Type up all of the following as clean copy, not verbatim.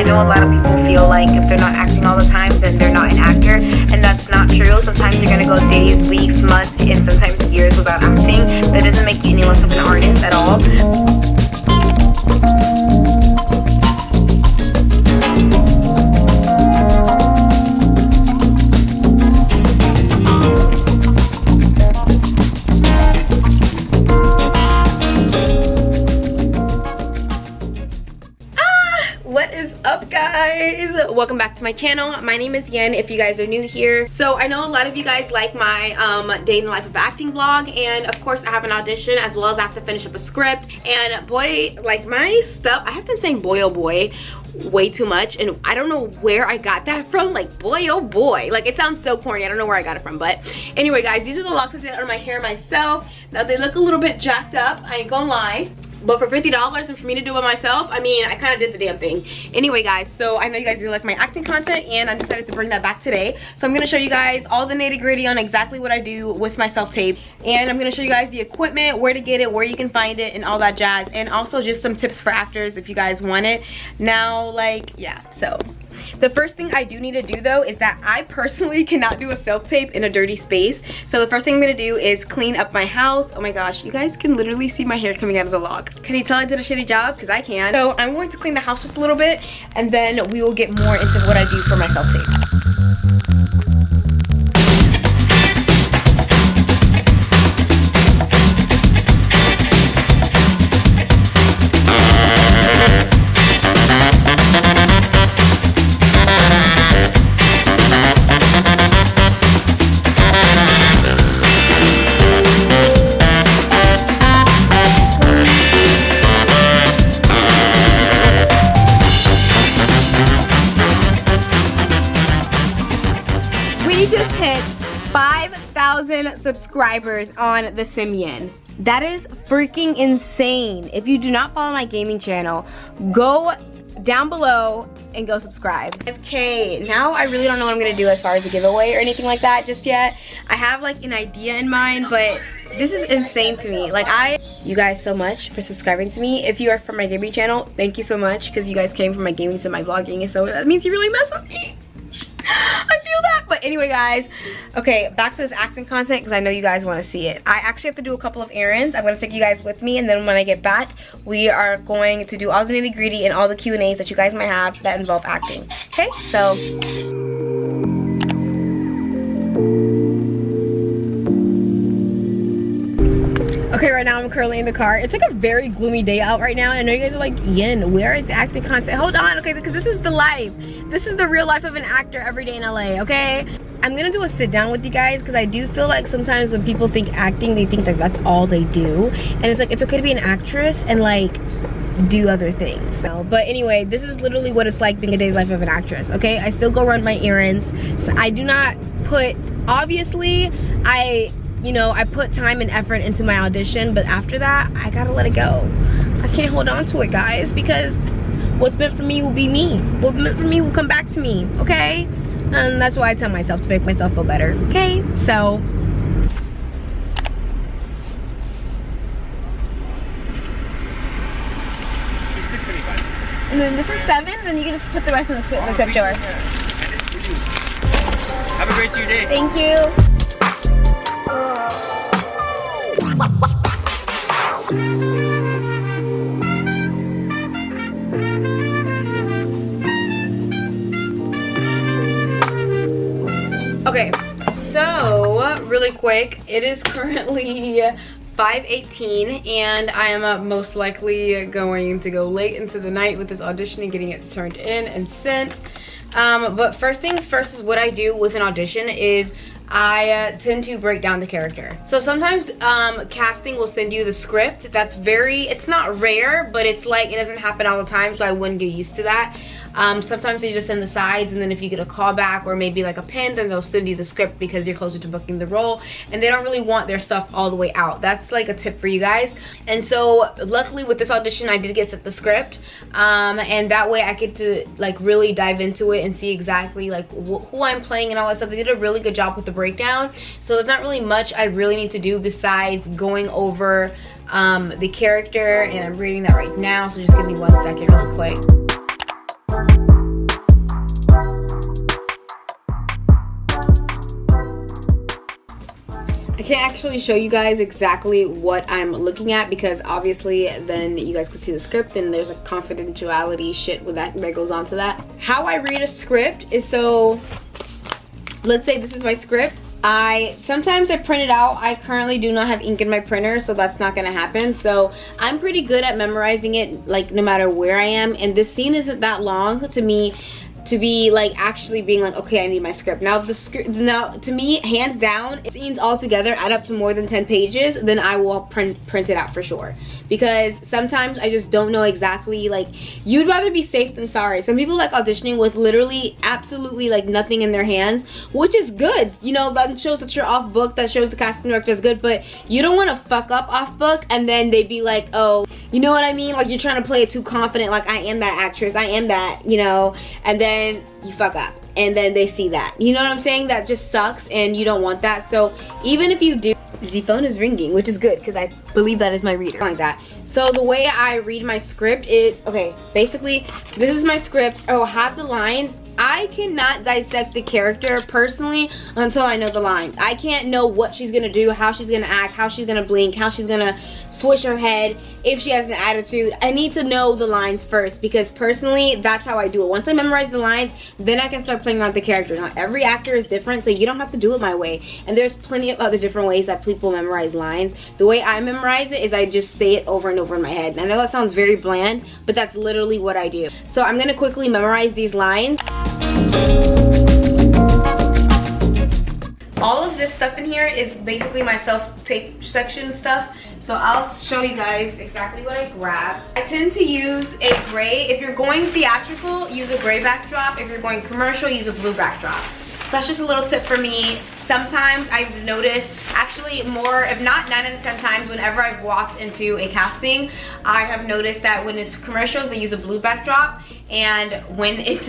know a lot of people feel like if they're not acting all the time, then they're not an actor, and that's not true. Sometimes you're gonna go days, weeks, months, and sometimes years without acting. That doesn't make you any less of an artist at all. What is up, guys? Welcome back to my channel. My name is Yen if you guys are new here. So I know a lot of you guys like my day in the life of acting vlog, and of course I have an audition as well as I have to finish up a script. And boy, like my stuff, I have been saying boy oh boy way too much, and I don't know where I got that from. Like boy oh boy, like it sounds so corny. I don't know where I got it from, but anyway guys, these are the locks I did on my hair myself. Now they look a little bit jacked up, I ain't gonna lie. But for $50 and for me to do it myself, I mean, I kind of did the damn thing. Anyway, guys, so I know you guys really like my acting content, and I decided to bring that back today. So I'm going to show you guys all the nitty-gritty on exactly what I do with my self-tape. And I'm going to show you guys the equipment, where to get it, where you can find it, and all that jazz. And also just some tips for actors if you guys want it. Now, like, yeah, so... the first thing I do need to do though is that I personally cannot do a self-tape in a dirty space. So the first thing I'm gonna do is clean up my house. Oh my gosh, you guys can literally see my hair coming out of the lock. Can you tell I did a shitty job? Because I can. So I'm going to clean the house just a little bit, and then we will get more into what I do for my self-tape. Just hit 5,000 subscribers on the Simian. That is freaking insane. If you do not follow my gaming channel, go down below and go subscribe. Okay, now I really don't know what I'm gonna do as far as a giveaway or anything like that just yet. I have like an idea in mind, but this is insane to me. Like you guys so much for subscribing to me. If you are from my gaming channel, thank you so much, because you guys came from my gaming to my vlogging, and so that means you really mess with me. I feel that. But anyway guys, okay, back to this acting content, because I know you guys want to see it. I actually have to do a couple of errands. I'm going to take you guys with me, and then when I get back, we are going to do all the nitty gritty and all the Q&As that you guys might have that involve acting. Okay, so okay, right now I'm currently in the car. It's like a very gloomy day out right now, and I know you guys are like, Yen, where is the acting content? Hold on, okay, because this is the life. This is the real life of an actor every day in LA, okay? I'm gonna do a sit down with you guys, because I do feel like sometimes when people think acting, they think that that's all they do. And it's like, it's okay to be an actress and like do other things. So, but anyway, this is literally what it's like being a day's life of an actress, okay? I still go run my errands. So I do not put, obviously, I put time and effort into my audition, but after that, I gotta let it go. I can't hold on to it, guys, because what's meant for me will be me. What's meant for me will come back to me, okay? And that's why I tell myself to make myself feel better, okay? So, and then this is 7, then you can just put the rest in the tip jar. Have a great rest of your day. Thank you. Okay, so really quick, it is currently 5:18, and I am most likely going to go late into the night with this audition and getting it turned in and sent. But first things first is what I do with an audition is I tend to break down the character. So sometimes casting will send you the script. That's it's not rare, but it's like, it doesn't happen all the time, so I wouldn't get used to that. Sometimes they just send the sides, and then if you get a callback or maybe like a pin, then they'll send you the script because you're closer to booking the role, and they don't really want their stuff all the way out. That's like a tip for you guys. And so luckily with this audition, I did get sent the script, and that way I get to like really dive into it and see exactly like who I'm playing and all that stuff. They did a really good job with the breakdown, so there's not really much I really need to do besides going over the character, and I'm reading that right now, so just give me 1 second real quick. can't actually show you guys exactly what I'm looking at because obviously then you guys can see the script and there's a confidentiality shit with that goes on to that. How I read a script is, so let's say this is my script. Sometimes I print it out. I currently do not have ink in my printer, so that's not gonna happen. So I'm pretty good at memorizing it, like no matter where I am. And this scene isn't that long to me to be like actually being like, okay, I need my script. Now the script, now to me, hands down, if scenes all together add up to more than 10 pages, then I will print it out for sure. Because sometimes I just don't know exactly, like, you'd rather be safe than sorry. Some people like auditioning with literally absolutely like nothing in their hands, which is good. You know, that shows that you're off book, that shows the casting director is good, but you don't want to fuck up off book and then they be like, oh, you know what I mean? Like you're trying to play it too confident, like I am that actress, I am that, you know, and then you fuck up and then they see that. You know what I'm saying? That just sucks and you don't want that. So even if you do, the phone is ringing, which is good because I believe that is my reader. Like that. So the way I read my script is, okay, basically this is my script. I will have the lines. I cannot dissect the character personally until I know the lines. I can't know what she's gonna do, how she's gonna act, how she's gonna blink, how she's gonna swish her head, if she has an attitude. I need to know the lines first because personally, that's how I do it. Once I memorize the lines, then I can start playing around the character. Now, every actor is different, so you don't have to do it my way. And there's plenty of other different ways that people memorize lines. The way I memorize it is I just say it over and over in my head. And I know that sounds very bland, but that's literally what I do. So I'm gonna quickly memorize these lines. All of this stuff in here is basically my self-tape section stuff. So I'll show you guys exactly what I grabbed. I tend to use a gray. If you're going theatrical, use a gray backdrop. If you're going commercial, use a blue backdrop. That's just a little tip for me. Sometimes I've noticed, actually more, if not 9 out of 10 times, whenever I've walked into a casting, I have noticed that when it's commercials, they use a blue backdrop. And when it's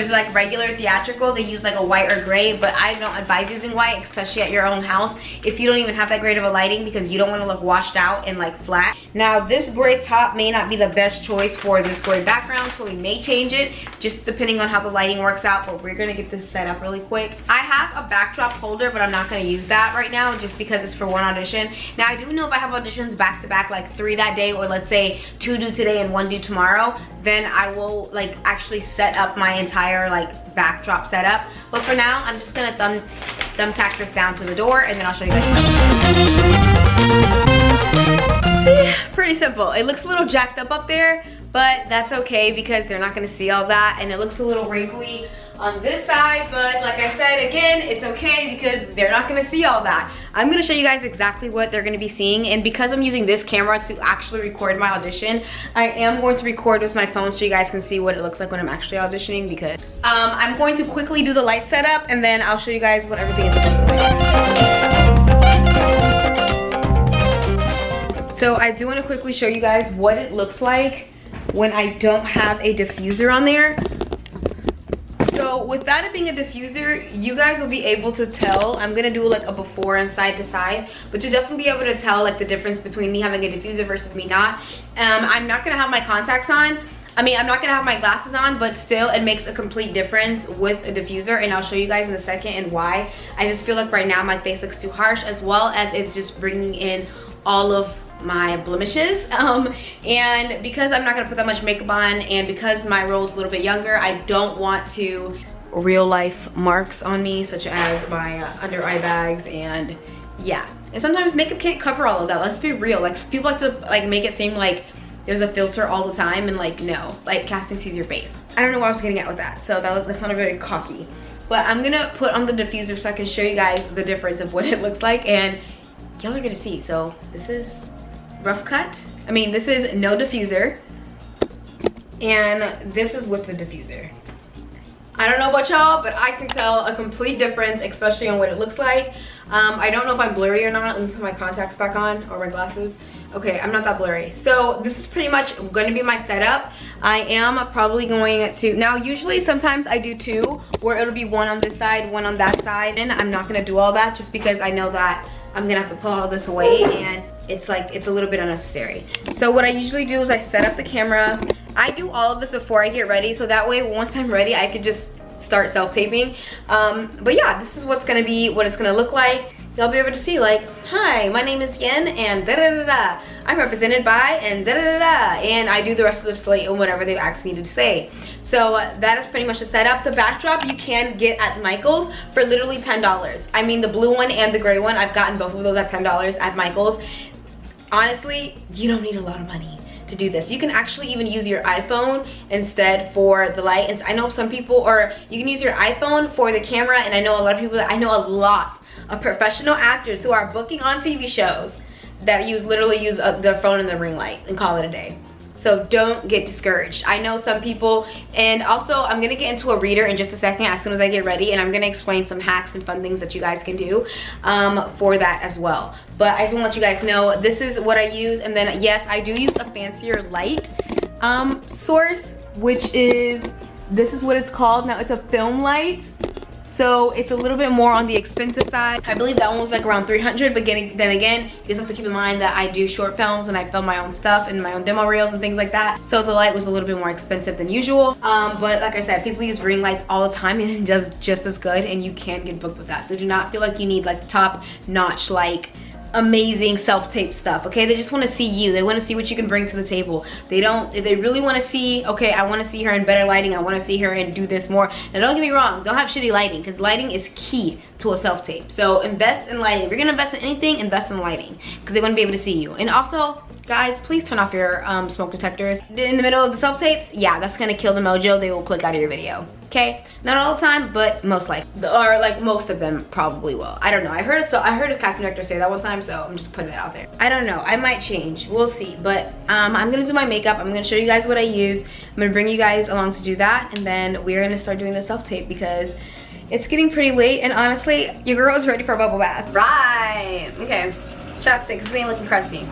like regular theatrical, they use like a white or gray, but I don't advise using white, especially at your own house, if you don't even have that great of a lighting, because you don't want to look washed out and like flat. Now this gray top may not be the best choice for this gray background, so we may change it just depending on how the lighting works out, but we're gonna get this set up really quick. I have a backdrop holder, but I'm not gonna use that right now just because it's for one audition. Now I do know if I have auditions back to back, like 3 that day, or let's say 2 due today and 1 due tomorrow, then I will like actually set up my entire like backdrop setup. But for now, I'm just gonna thumbtack this down to the door and then I'll show you guys. See, pretty simple. It looks a little jacked up there, but that's okay because they're not gonna see all that, and it looks a little wrinkly on this side, but like I said, again, it's okay because they're not gonna see all that. I'm gonna show you guys exactly what they're gonna be seeing, and because I'm using this camera to actually record my audition, I am going to record with my phone so you guys can see what it looks like when I'm actually auditioning, because I'm going to quickly do the light setup and then I'll show you guys what everything is looking like. So I do wanna quickly show you guys what it looks like when I don't have a diffuser on there. So without it being a diffuser, you guys will be able to tell. I'm gonna do like a before and side to side, but you'll definitely be able to tell like the difference between me having a diffuser versus me not. I'm not gonna have my contacts on. I mean, I'm not gonna have my glasses on, but still it makes a complete difference with a diffuser, and I'll show you guys in a second and why. I just feel like right now my face looks too harsh, as well as it's just bringing in all of my blemishes, and because I'm not gonna put that much makeup on, and because my role is a little bit younger, I don't want to real life marks on me, such as my under eye bags, and yeah. And sometimes makeup can't cover all of that. Let's be real. Like, people like to like make it seem like there's a filter all the time, and like, no, like casting sees your face. I don't know what I was getting at with that, so that's not a very cocky. But I'm gonna put on the diffuser so I can show you guys the difference of what it looks like, and y'all are gonna see. So this is rough cut. I mean, this is no diffuser, and this is with the diffuser. I don't know about y'all, but I can tell a complete difference, especially on what it looks like. I don't know if I'm blurry or not. Let me put my contacts back on, or my glasses. Okay, I'm not that blurry. So this is pretty much going to be my setup. I am probably going to, now usually sometimes I do 2, where it'll be 1 on this side, 1 on that side, and I'm not going to do all that just because I know that I'm gonna have to pull all this away, and it's like, it's a little bit unnecessary. So what I usually do is I set up the camera. I do all of this before I get ready, so that way once I'm ready, I could just start self-taping. But yeah, this is what's gonna be, what it's gonna look like. you'll be able to see like, hi, my name is Yen and da da da da. I'm represented by and da da da da. And I do the rest of the slate and whatever they've asked me to say. So that is pretty much the setup. The backdrop you can get at Michael's for literally $10. I mean, the blue one and the gray one, I've gotten both of those at $10 at Michael's. Honestly, you don't need a lot of money to do this. You can actually even use your iPhone instead for the light. And I know some people, or you can use your iPhone for the camera, and I know a lot of people, I know a lot of professional actors who are booking on TV shows that literally use their phone and the ring light and call it a day. So don't get discouraged. I know some people, and also I'm gonna get into a reader in just a second as soon as I get ready, and I'm gonna explain some hacks and fun things that you guys can do for that as well. But I just wanna let you guys know, this is what I use, and then yes, I do use a fancier light source, which is, this is what it's called. Now it's a film light. So it's a little bit more on the expensive side. I believe that one was like around $300, but then again, you just have to keep in mind that I do short films and I film my own stuff and my own demo reels and things like that. So the light was a little bit more expensive than usual. But like I said, people use ring lights all the time and it does just as good, and you can get booked with that. So do not feel like you need like top notch, like amazing self-tape stuff, okay? They just want to see you. They want to see what you can bring to the table. They don't, if they really want to see, okay, I want to see her in better lighting, I want to see her and do this more. Now don't get me wrong, don't have shitty lighting, because lighting is key to a self-tape. So invest in lighting. If you're gonna invest in anything, invest in lighting, because they're gonna be able to see you. And also, guys, please turn off your smoke detectors in the middle of the self-tapes. Yeah, that's gonna kill the mojo. They will click out of your video, okay? Not all the time, but most likely, or like most of them probably will. I don't know. I heard a casting director say that one time, so I'm just putting that out there. I don't know. I might change. We'll see. But I'm gonna do my makeup. I'm gonna show you guys what I use. I'm gonna bring you guys along to do that, and then we're gonna start doing the self-tape because it's getting pretty late, and honestly, your girl is ready for a bubble bath. Right. Okay. Chapstick, it's being looking crusty.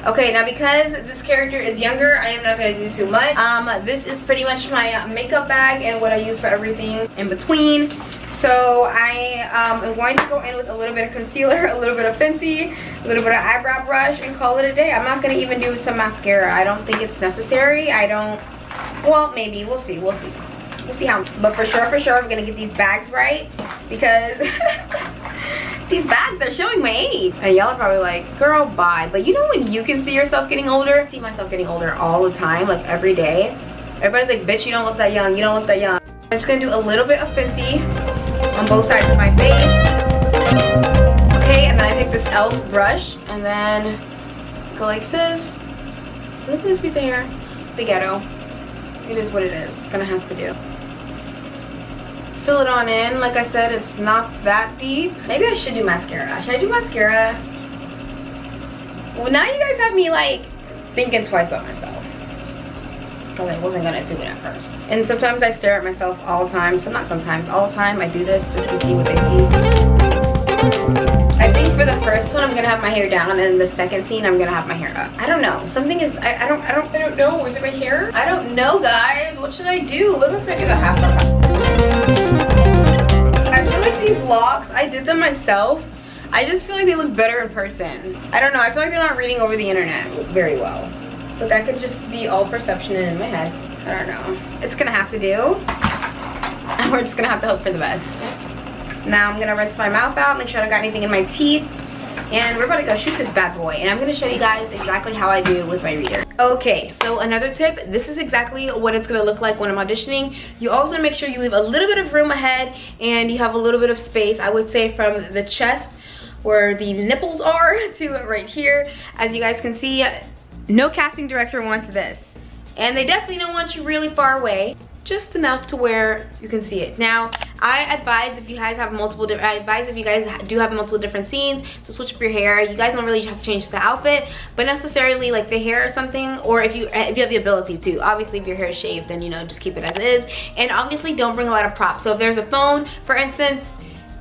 Okay, now because this character is younger, I am not gonna do too much. This is pretty much my makeup bag and what I use for everything in between. So I am going to go in with a little bit of concealer, a little bit of Fenty, a little bit of eyebrow brush, and call it a day. I'm not gonna even do some mascara. I don't think it's necessary. Well, maybe, we'll see, we'll see. We'll see how, but for sure, I'm gonna get these bags right, because these bags are showing my age. And y'all are probably like, girl, bye. But you know when you can see yourself getting older? I see myself getting older all the time, like every day. Everybody's like, bitch, you don't look that young, you don't look that young. I'm just gonna do a little bit of Fenty on both sides of my face. Okay, and then I take this e.l.f. brush, and then go like this. Look at this piece of hair. The ghetto. It is what it is. It's gonna have to do. Fill it on in. Like I said, it's not that deep. Maybe I should do mascara. Should I do mascara? Well, now you guys have me like thinking twice about myself, because I wasn't gonna do it at first. And sometimes I stare at myself all the time. So not sometimes, all the time I do this just to see what they see. I think for the first one I'm gonna have my hair down, and the second scene I'm gonna have my hair up. I don't know. Something is I don't know. Is it my hair? I don't know, guys. What should I do? What if I do a half up? I feel like these locks, I did them myself. I just feel like they look better in person. I don't know. I feel like they're not reading over the internet very well. But that could just be all perception and in my head. I don't know. It's gonna have to do. And we're just gonna have to hope for the best. Now I'm gonna rinse my mouth out, make sure I don't got anything in my teeth, and we're about to go shoot this bad boy. And I'm gonna show you guys exactly how I do with my reader. Okay, so another tip, this is exactly what it's gonna look like when I'm auditioning. You always wanna make sure you leave a little bit of room ahead and you have a little bit of space, I would say from the chest where the nipples are to right here. As you guys can see, no casting director wants this. And they definitely don't want you really far away, just enough to where you can see it. Now, I advise if you guys have multiple different scenes to switch up your hair. You guys don't really have to change the outfit, but necessarily like the hair or something, or if you have the ability to. Obviously, if your hair is shaved, then you know, just keep it as is. And obviously, don't bring a lot of props. So if there's a phone, for instance,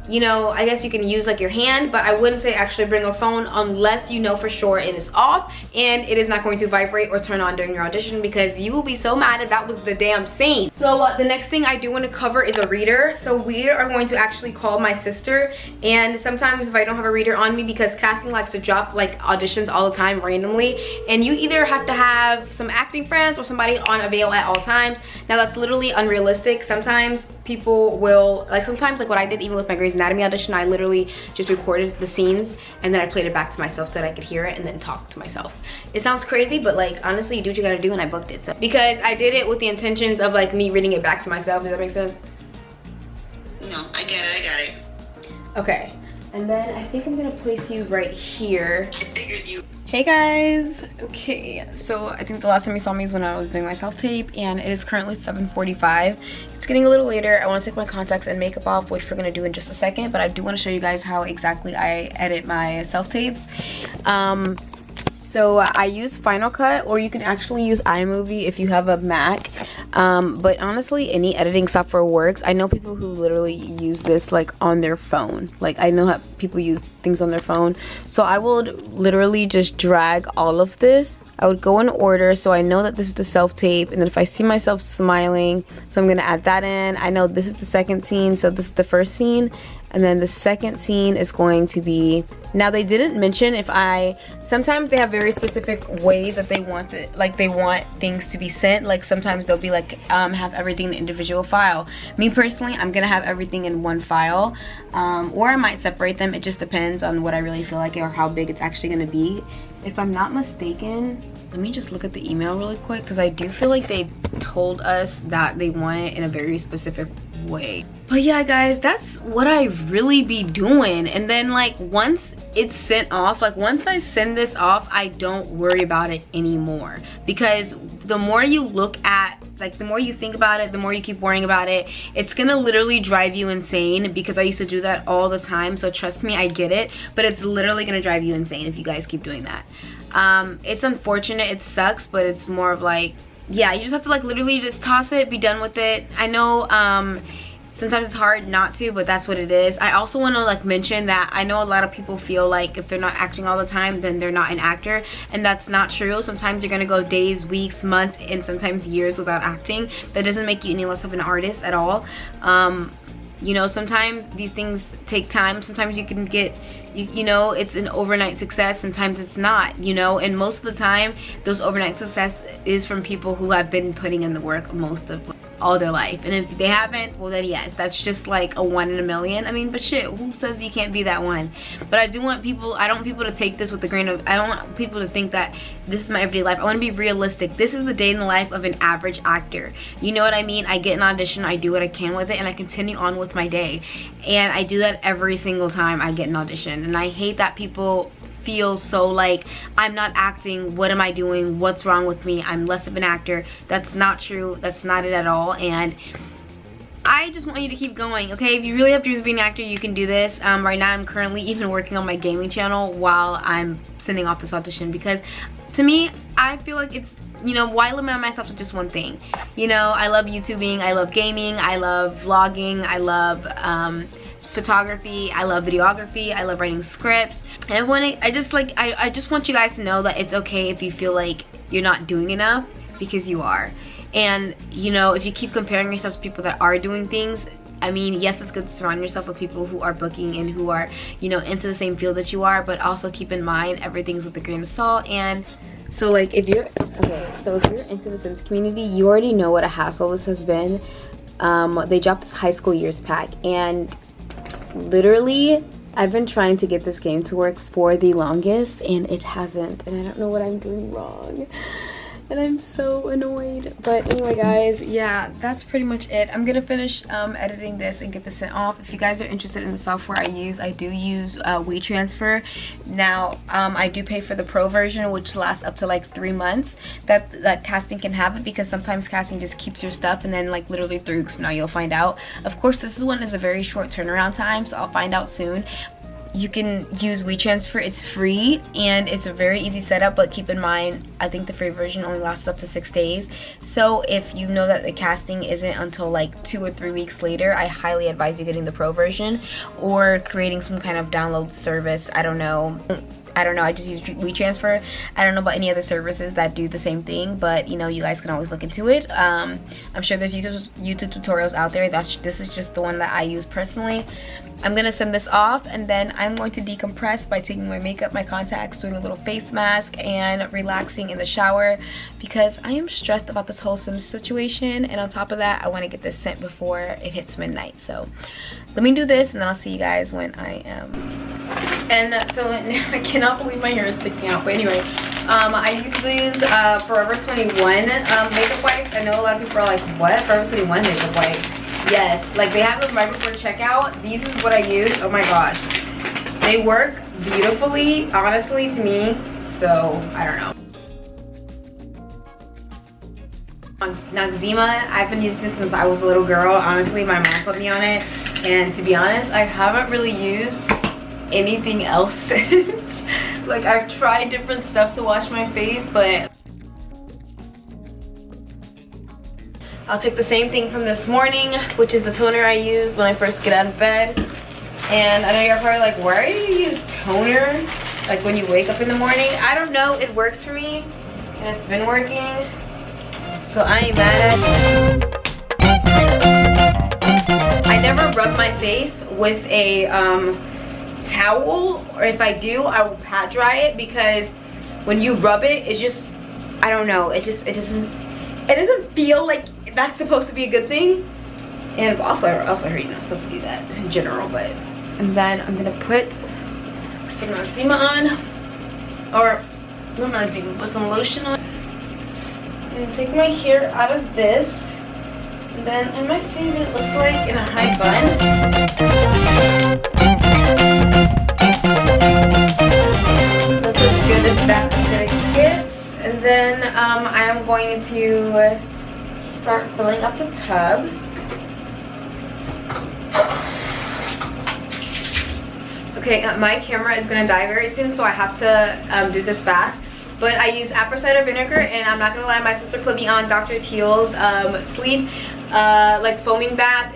you know, I guess you can use like your hand, but I wouldn't say actually bring a phone unless you know for sure it is off and it is not going to vibrate or turn on during your audition, because you will be so mad if that was the damn scene. So the next thing I do want to cover is a reader. So we are going to actually call my sister, and sometimes if I don't have a reader on me, because casting likes to drop like auditions all the time randomly, and you either have to have some acting friends or somebody on avail at all times. Now that's literally unrealistic. Sometimes people will, like sometimes like what I did even with my Grey's Grey's Anatomy audition, I literally just recorded the scenes and then I played it back to myself so that I could hear it and then talk to myself. It sounds crazy, but like honestly, you do what you gotta do, and I booked it. So because I did it with the intentions of like me reading it back to myself. Does that make sense? No, I get it, I got it. Okay, and then I think I'm gonna place you right here. I figured you. Hey guys, okay, so I think the last time you saw me is when I was doing my self-tape, and it is currently 7:45. It's getting a little later. I want to take my contacts and makeup off, which we're gonna do in just a second, but I do want to show you guys how exactly I edit my self-tapes. So I use Final Cut, or you can actually use iMovie if you have a Mac. But honestly, any editing software works. I know people who literally use this like on their phone. Like I know how people use things on their phone. So I would literally just drag all of this. I would go in order, so I know that this is the self-tape, and then if I see myself smiling, so I'm gonna add that in. I know this is the second scene, so this is the first scene, and then the second scene is going to be, now they didn't mention if sometimes they have very specific ways that they want they want things to be sent. Like sometimes they'll be like, have everything in an individual file. Me personally, I'm gonna have everything in one file, or I might separate them. It just depends on what I really feel like or how big it's actually gonna be. If I'm not mistaken, let me just look at the email really quick, because I do feel like they told us that they want it in a very specific way. But yeah guys, that's what I really be doing. And then like once it's sent off, like once I send this off, I don't worry about it anymore, because the more you look at, like the more you think about it, the more you keep worrying about it, it's gonna literally drive you insane, because I used to do that all the time. So trust me, I get it, but it's literally gonna drive you insane if you guys keep doing that. It's unfortunate, it sucks, but it's more of like, yeah, you just have to like literally just toss it, be done with it. I know sometimes it's hard not to, but that's what it is. I also want to like mention that I know a lot of people feel like if they're not acting all the time, then they're not an actor, and that's not true. Sometimes you're gonna go days, weeks, months, and sometimes years without acting. That doesn't make you any less of an artist at all. You know, sometimes these things take time. Sometimes you can get, you know, it's an overnight success. Sometimes it's not, you know, and most of the time those overnight success is from people who have been putting in the work most of all their life. And if they haven't, well then yes, that's just like a 1 in a million. I mean, but shit, who says you can't be that one? But I don't want people to take this with a grain of, I don't want people to think that this is my everyday life. I want to be realistic. This is the day in the life of an average actor. You know what I mean? I get an audition, I do what I can with it, and I continue on with my day. And I do that every single time I get an audition. And I hate that people feel so like, I'm not acting, what am I doing, what's wrong with me, I'm less of an actor. That's not true, that's not it at all. And I just want you to keep going, okay? If you really have dreams of being an actor, you can do this. Right now I'm currently even working on my gaming channel while I'm sending off this audition, because to me, I feel like it's, you know, why limit myself to just one thing? You know, I love YouTubing, I love gaming, I love vlogging, I love photography, I love videography, I love writing scripts. And I just want you guys to know that it's okay if you feel like you're not doing enough, because you are. And you know, if you keep comparing yourself to people that are doing things, I mean, yes, it's good to surround yourself with people who are booking and who are, you know, into the same field that you are, but also keep in mind everything's with a grain of salt. And so like if you're into the Sims community, you already know what a hassle this has been. They dropped this high school years pack, and literally I've been trying to get this game to work for the longest, and it hasn't, and I don't know what I'm doing wrong, and I'm so annoyed. But anyway guys, yeah, that's pretty much it. I'm gonna finish editing this and get this sent off. If you guys are interested in the software I do use WeTransfer. Now I do pay for the pro version, which lasts up to like 3 months. That casting can have it, because sometimes casting just keeps your stuff, and then like literally 3 weeks from now you'll find out. Of course, this one is a very short turnaround time, so I'll find out soon. You can use WeTransfer, it's free, and it's a very easy setup, but keep in mind, I think the free version only lasts up to 6 days. So if you know that the casting isn't until like 2 or 3 weeks later, I highly advise you getting the pro version or creating some kind of download service. I don't know. I don't know, I just use WeTransfer. I don't know about any other services that do the same thing, but you know, you guys can always look into it. I'm sure there's YouTube tutorials out there. This is just the one that I use personally. I'm gonna send this off, and then I'm going to decompress by taking my makeup, my contacts, doing a little face mask, and relaxing in the shower because I am stressed about this whole sim situation, and on top of that, I want to get this sent before it hits midnight. So let me do this, and then I'll see you guys when I am. And so I cannot believe my hair is sticking out, but anyway, I use these Forever 21 makeup wipes. I know a lot of people are like, what? Forever 21 makeup wipes? Yes, like they have them right before checkout. These is what I use. Oh my gosh, they work beautifully, honestly, to me. So I don't know. Noxzema, I've been using this since I was a little girl. Honestly, my mom put me on it, and to be honest, I haven't really used anything else since. Like, I've tried different stuff to wash my face, but I'll take the same thing from this morning, which is the toner I use when I first get out of bed. And I know you're probably like, why do you use toner like when you wake up in the morning? I don't know, it works for me and it's been working, so I ain't mad at it. I never rub my face with a towel, or if I do, I will pat dry it, because when you rub it, it just, I don't know, it doesn't feel like that's supposed to be a good thing. And also I heard you're not supposed to do that in general, but. And then I'm gonna put some Noxzema on, or not Noxzema, but some lotion on. And take my hair out of this, and then I might see what it looks like in a high bun. That's as good as that's gonna get. And then I am going to start filling up the tub. Okay, my camera is gonna die very soon, so I have to do this fast. But I use apple cider vinegar, and I'm not gonna lie, my sister put me on Dr. Teal's sleep like foaming bath.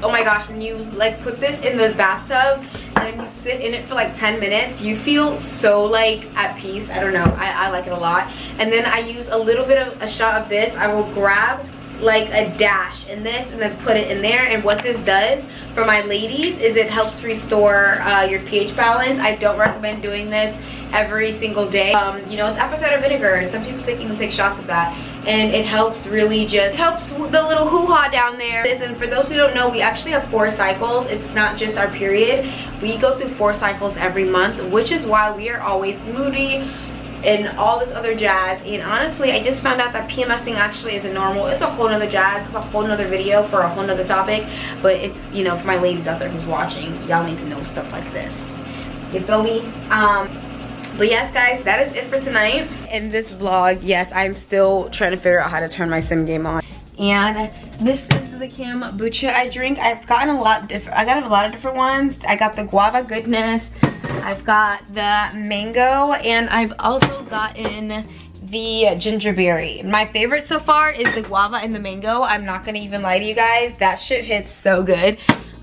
Oh my gosh, when you like put this in the bathtub and then you sit in it for like 10 minutes, you feel so like at peace. I don't know, I like it a lot. And then I use a little bit of a shot of this. I will grab like a dash in this and then put it in there. And what this does for my ladies is it helps restore your pH balance. I don't recommend doing this every single day. You know, it's apple cider vinegar. Some people even take shots of that, and it helps really just helps the little hoo-ha down there. And for those who don't know, we actually have 4 cycles. It's not just our period. We go through 4 cycles every month, which is why we are always moody and all this other jazz. And honestly, I just found out that PMSing actually isn't normal. It's a whole nother jazz. It's a whole nother video for a whole nother topic. But if, you know, for my ladies out there who's watching, y'all need to know stuff like this. You feel me? But yes, guys, that is it for tonight. In this vlog, yes, I'm still trying to figure out how to turn my sim game on. And this is the kombucha I drink. I've gotten a lot different. I got a lot of different ones. I got the guava goodness. I've got the mango, and I've also gotten the gingerberry. My favorite so far is the guava and the mango. I'm not gonna even lie to you guys. That shit hits so good.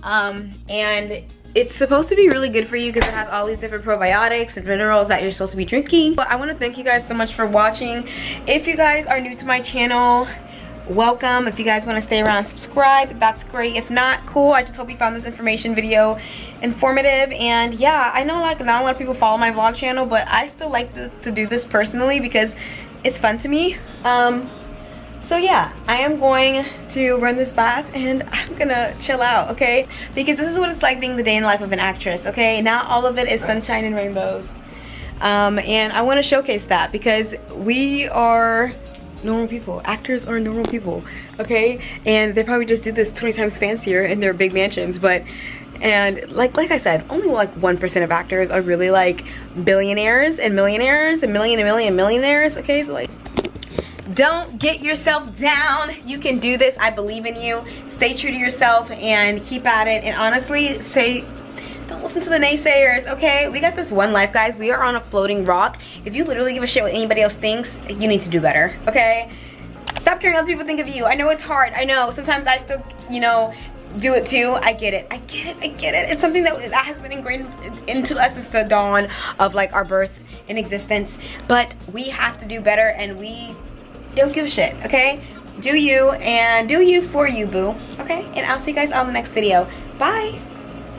And it's supposed to be really good for you because it has all these different probiotics and minerals that you're supposed to be drinking. But I want to thank you guys so much for watching. If you guys are new to my channel, welcome. If you guys want to stay around, subscribe. That's great. If not, cool. I just hope you found this information video informative. And yeah, I know like not a lot of people follow my vlog channel, but I still like to do this personally because it's fun to me. So yeah, I am going to run this bath and I'm gonna chill out, okay? Because this is what it's like being the day in the life of an actress, okay? Not all of it is sunshine and rainbows. And I want to showcase that because we are normal people. Actors are normal people, okay? And they probably just do this 20 times fancier in their big mansions, but and like I said, only like 1% of actors are really like billionaires and millionaires and millionaires, okay? So like, don't get yourself down. You can do this. I believe in you. Stay true to yourself and keep at it. And honestly, don't listen to the naysayers, okay? We got this one life, guys. We are on a floating rock. If you literally give a shit what anybody else thinks, you need to do better, okay? Stop caring what other people think of you. I know it's hard. I know. Sometimes I still, you know, do it too. I get it. It's something that has been ingrained into us since the dawn of like our birth in existence. But we have to do better, and we don't give a shit, okay? Do you, and do you for you, boo, okay? And I'll see you guys on the next video. Bye.